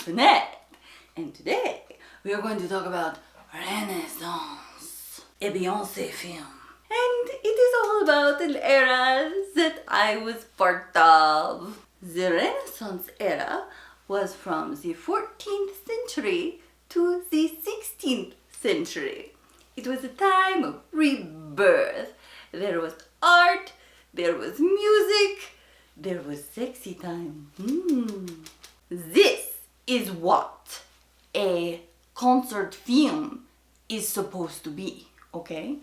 Antoinette, and today we are going to talk about Renaissance, a Beyonce film. And it is all about an era that I was part of. The Renaissance era was from the 14th century to the 16th century. It was a time of rebirth. There was art, there was music, there was sexy time. This is what a concert film is supposed to be, okay?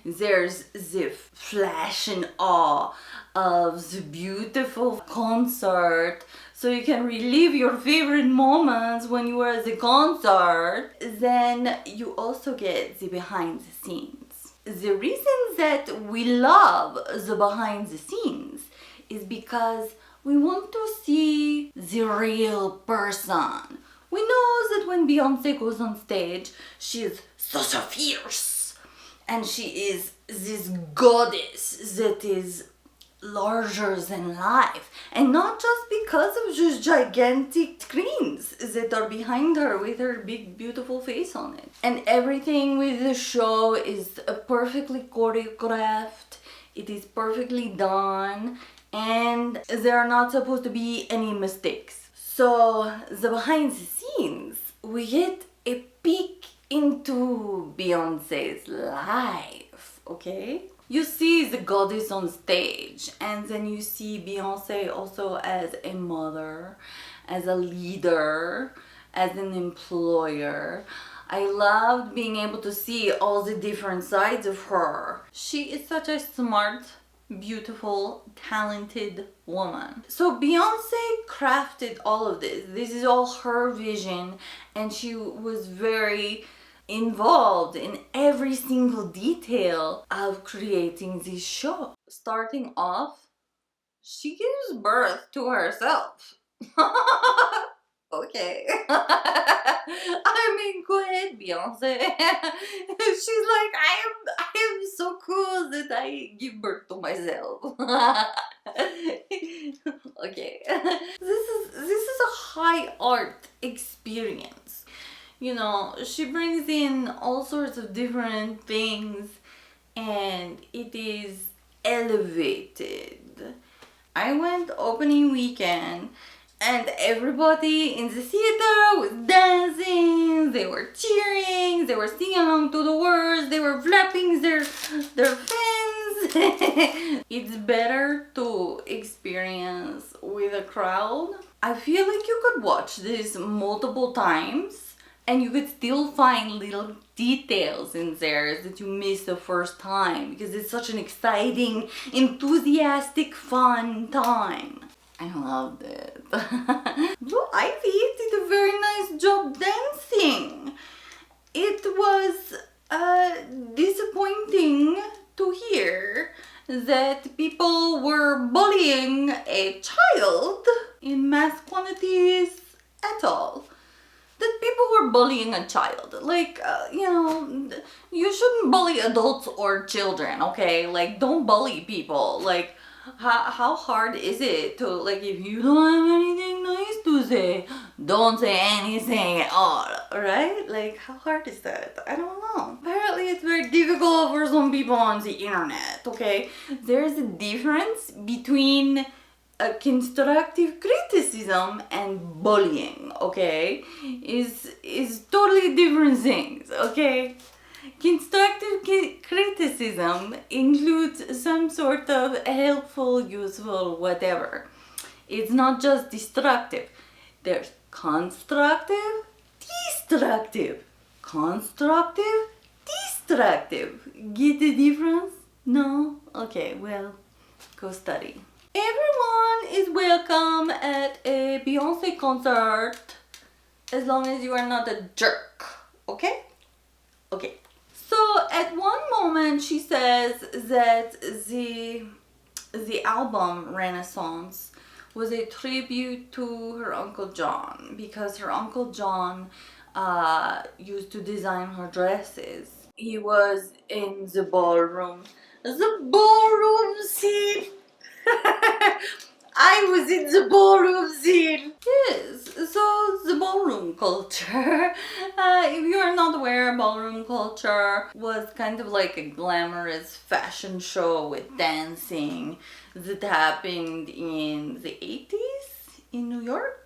There's the flash and awe of the beautiful concert, so you can relive your favorite moments when you were at the concert. Then you also get the behind the scenes. The reason that we love the behind the scenes is because we want to see the real person. We know that when Beyonce goes on stage, she is such a fierce, and she is this goddess that is larger than life, and not just because of just gigantic screens that are behind her with her big beautiful face on it. And everything with the show is perfectly choreographed, it is perfectly done, and there are not supposed to be any mistakes. So the behind the scenes, we get a peek into Beyonce's life, okay? You see the goddess on stage, and then you see Beyonce also as a mother, as a leader, as an employer. I loved being able to see all the different sides of her. She is such a smart, beautiful, talented woman. So Beyonce crafted all of this. This is all her vision, and she was very involved in every single detail of creating this show. Starting off, she gives birth to herself. Okay. I mean, go ahead, Beyonce. She's like, I am so cool that I give birth to myself. Okay. This is a high art experience. You know, she brings in all sorts of different things, and it is elevated. I went opening weekend, and everybody in the theater was dancing, they were cheering, they were singing along to the words, they were flapping their fins. It's better to experience with a crowd. I feel like you could watch this multiple times and you could still find little details in there that you missed the first time, because it's such an exciting, enthusiastic, fun time. I loved it. Blue Ivy did a very nice job dancing. It was disappointing to hear that people were bullying a child in mass quantities at all. That people were bullying a child. Like, you know, you shouldn't bully adults or children, okay? Like, don't bully people. Like, how hard is it to, like, if you don't have anything nice to say, don't say anything at all, right? Like, how hard is that? I don't know. Apparently it's very difficult for some people on the internet, okay? There's a difference between a constructive criticism and bullying, okay? Is totally different things, okay? Constructive criticism includes some sort of helpful, useful, whatever. It's not just destructive. There's constructive, destructive. Constructive, destructive. Get the difference? No? Okay, well, go study. Everyone is welcome at a Beyonce concert as long as you are not a jerk, okay? Okay. So at one moment she says that the album Renaissance was a tribute to her Uncle John, because her Uncle John used to design her dresses. He was in the ballroom scene. I was in the ballroom scene. Yes, so the ballroom ballroom culture. If you are not aware, ballroom culture was kind of like a glamorous fashion show with dancing that happened in the 80s in New York.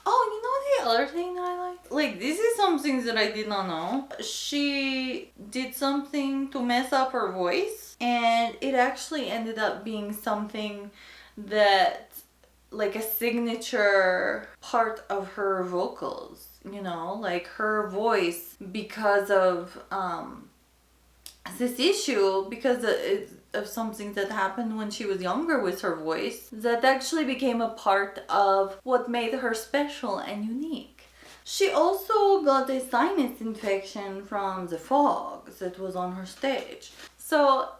Oh, you know the other thing that I like? Like, this is something that I did not know. She did something to mess up her voice, and it actually ended up being something that, like, a signature part of her vocals, you know? Like, her voice, because of this issue, because of something that happened when she was younger with her voice, that actually became a part of what made her special and unique. She also got a sinus infection from the fog that was on her stage. So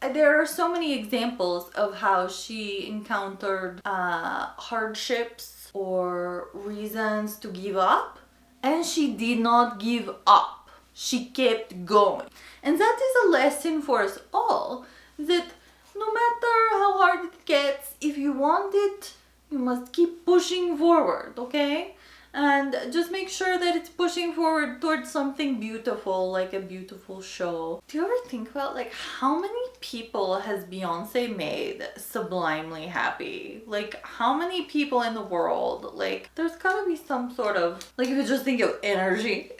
there are so many examples of how she encountered hardships or reasons to give up, and she did not give up. She kept going. And that is a lesson for us all, that no matter how hard it gets, if you want it, you must keep pushing forward, okay? And just make sure that it's pushing forward towards something beautiful, like a beautiful show. Do you ever think about, like, how many people has Beyonce made sublimely happy? Like, how many people in the world? Like, there's gotta be some sort of, like, if you just think of energy,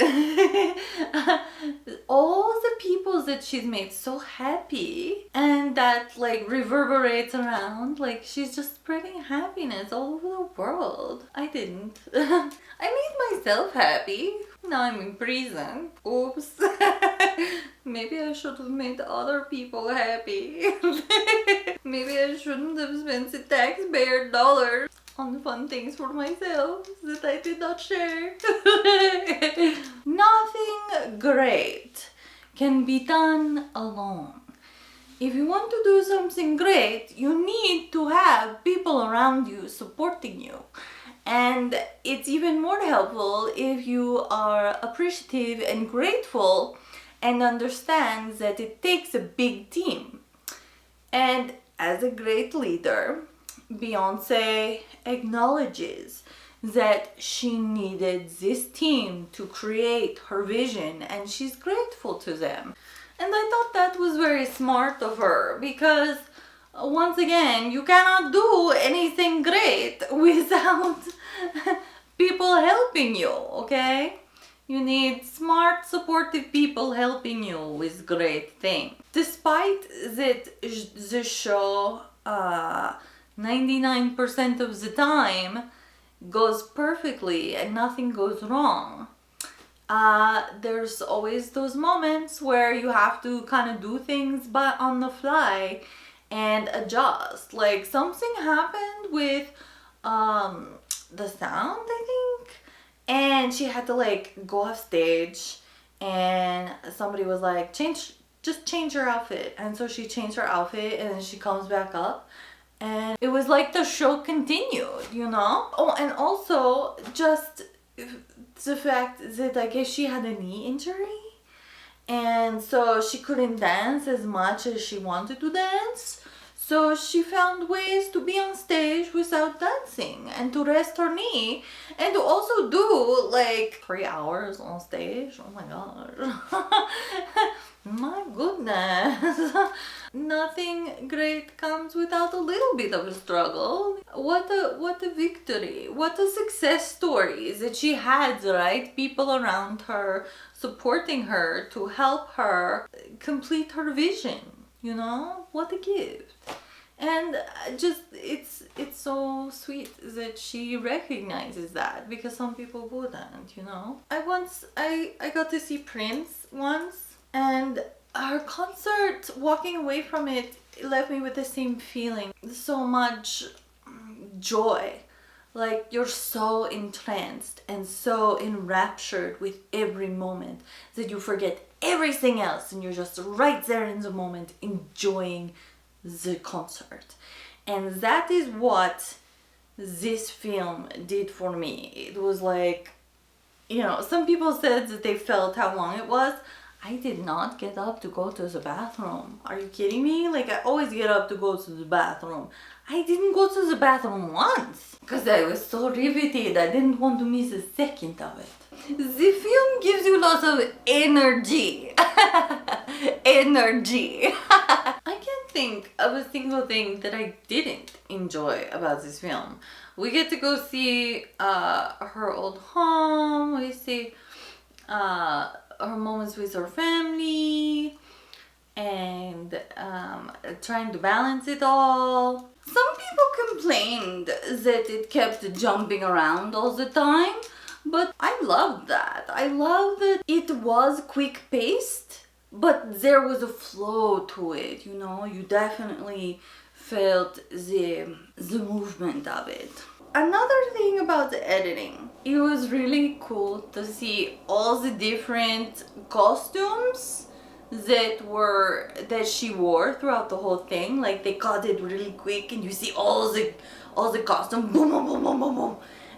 all the people that she's made so happy, and that, like, reverberates around, like, she's just spreading happiness all over the world. I didn't. I made myself happy. Now I'm in prison. Oops. Maybe I should have made other people happy. Maybe I shouldn't have spent the taxpayer dollars on fun things for myself that I did not share. Nothing great can be done alone. If you want to do something great, you need to have people around you supporting you. And it's even more helpful if you are appreciative and grateful and understand that it takes a big team. And as a great leader, Beyonce acknowledges that she needed this team to create her vision, and she's grateful to them. And I thought that was very smart of her, because once again, you cannot do anything great without people helping you, okay? You need smart, supportive people helping you with great things. Despite that the show 99% of the time goes perfectly and nothing goes wrong, there's always those moments where you have to kind of do things but on the fly and adjust. Like, something happened with the sound, I think, and she had to, like, go off stage, and somebody was like, just change your outfit. And so she changed her outfit, and then she comes back up, and it was like the show continued, you know? Oh, and also just the fact that I guess she had a knee injury, and so she couldn't dance as much as she wanted to dance. So she found ways to be on stage without dancing and to rest her knee and to also do like 3 hours on stage. Oh my gosh. My goodness. Nothing great comes without a little bit of a struggle. What a victory. What a success story that she had the right people around her supporting her to help her complete her vision. You know, what a gift. And just, it's so sweet that she recognizes that, because some people wouldn't, you know. I got to see Prince once, and her concert, walking away from it, left me with the same feeling. So much joy. Like, you're so entranced and so enraptured with every moment that you forget everything else and you're just right there in the moment enjoying the concert. And that is what this film did for me. It was like, you know, some people said that they felt how long it was. I did not get up to go to the bathroom. Are you kidding me? Like, I always get up to go to the bathroom. I didn't go to the bathroom once because I was so riveted. I didn't want to miss a second of it. The film gives you lots of energy. Energy. I can't think of a single thing that I didn't enjoy about this film. We get to go see her old home. We see her moments with her family and trying to balance it all. Some people complained that it kept jumping around all the time, but I loved that. I love that it was quick paced, but there was a flow to it, you know. You definitely felt the movement of it. Another thing about the editing, it was really cool to see all the different costumes that she wore throughout the whole thing. Like, they cut it really quick and you see all the costume, boom, boom, boom, boom, boom, boom.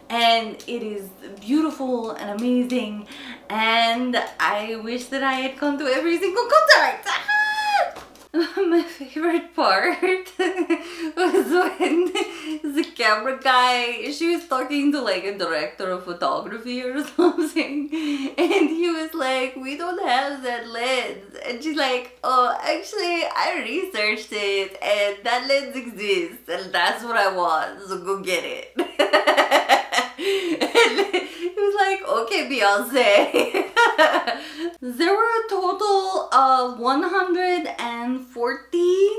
And it is beautiful and amazing, and I wish that I had gone to every single concert. My favorite part was when the camera guy, she was talking to like a director of photography or something, and he was like, we don't have that lens, and she's like, oh, actually I researched it and that lens exists and that's what I want, so go get it. And he was like, okay, Beyonce. There were a total of 140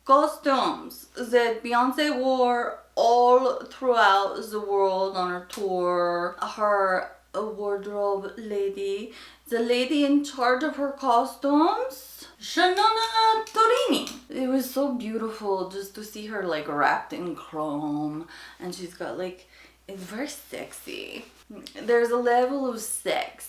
costumes that Beyonce wore all throughout the world on her tour. Her wardrobe lady, the lady in charge of her costumes, Shanona Torini. It was so beautiful just to see her like wrapped in chrome, and she's got like, it's very sexy. There's a level of sex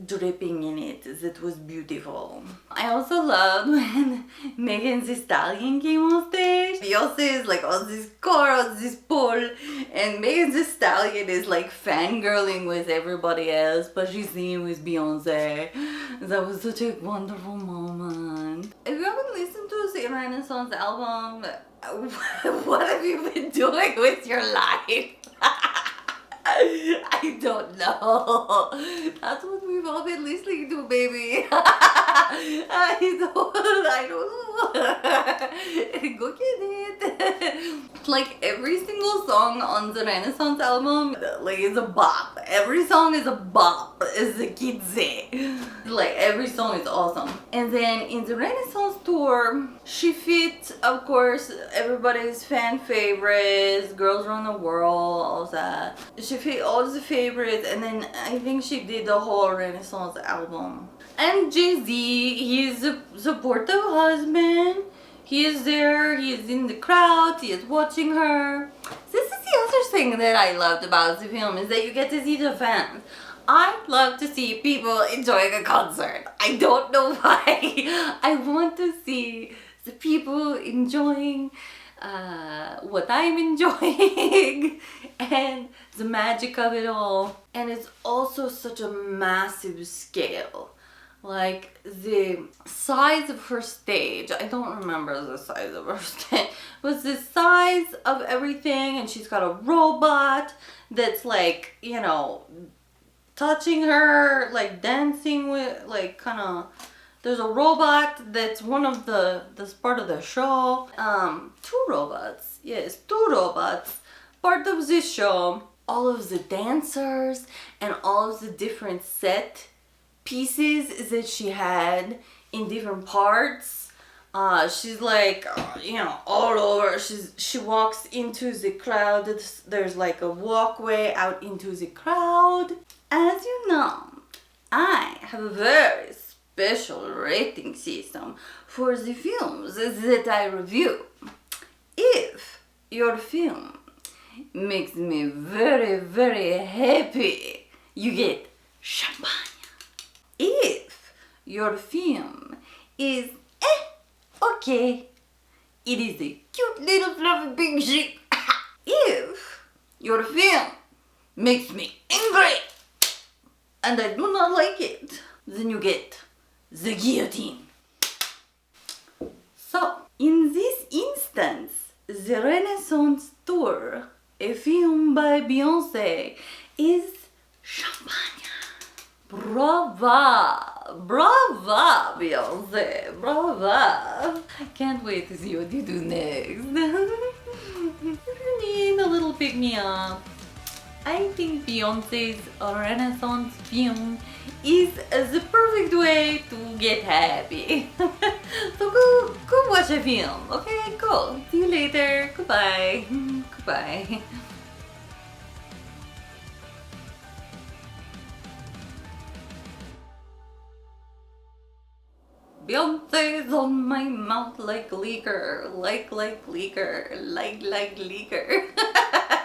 dripping in it that was beautiful. I also loved when Megan Thee Stallion came on stage. Beyonce is like on this car, on this pole, and Megan Thee Stallion is like fangirling with everybody else, but she's singing with Beyonce. That was such a wonderful moment. If you haven't listened to the Renaissance album, what have you been doing with your life? I don't know. That's what we've all been listening to, baby. I don't know. Go get it. Like, every single song on the Renaissance album, like, is a bop. Every song is a bop, as the kids say. Like, every song is awesome. And then in the Renaissance tour, she fit, of course, everybody's fan favorites, Girls Around the World, all that. She fit all the favorites, and then I think she did the whole Renaissance album. And Jay-Z, he's a supportive husband. He is there, he is in the crowd, he is watching her. This is the other thing that I loved about the film, is that you get to see the fans. I love to see people enjoying a concert. I don't know why. I want to see the people enjoying what I'm enjoying and the magic of it all. And it's also such a massive scale. Like, the size of her stage, I don't remember the size of her stage, was the size of everything, and she's got a robot that's like, you know, touching her, like dancing with, like, kind of, there's a robot that's that's part of the show. Two robots, yes, two robots, part of this show. All of the dancers and all of the different set pieces that she had in different parts. She's like, you know, all over. She walks into the crowd. There's like a walkway out into the crowd. As you know, I have a very special rating system for the films that I review. If your film makes me very, very happy, you get champagne. If your film is okay, it is a cute little fluffy pink sheep. If your film makes me angry and I do not like it, then you get the guillotine. So, in this instance, the Renaissance tour, a film by Beyonce, is champagne. Brava! Brava, Beyonce! Brava! I can't wait to see what you do next. You need a little pick-me-up. I think Beyonce's Renaissance film is the perfect way to get happy. So go watch a film, okay? Go. See you later. Goodbye. Goodbye. Beyonce's on my mouth like liquor, like liquor, like liquor.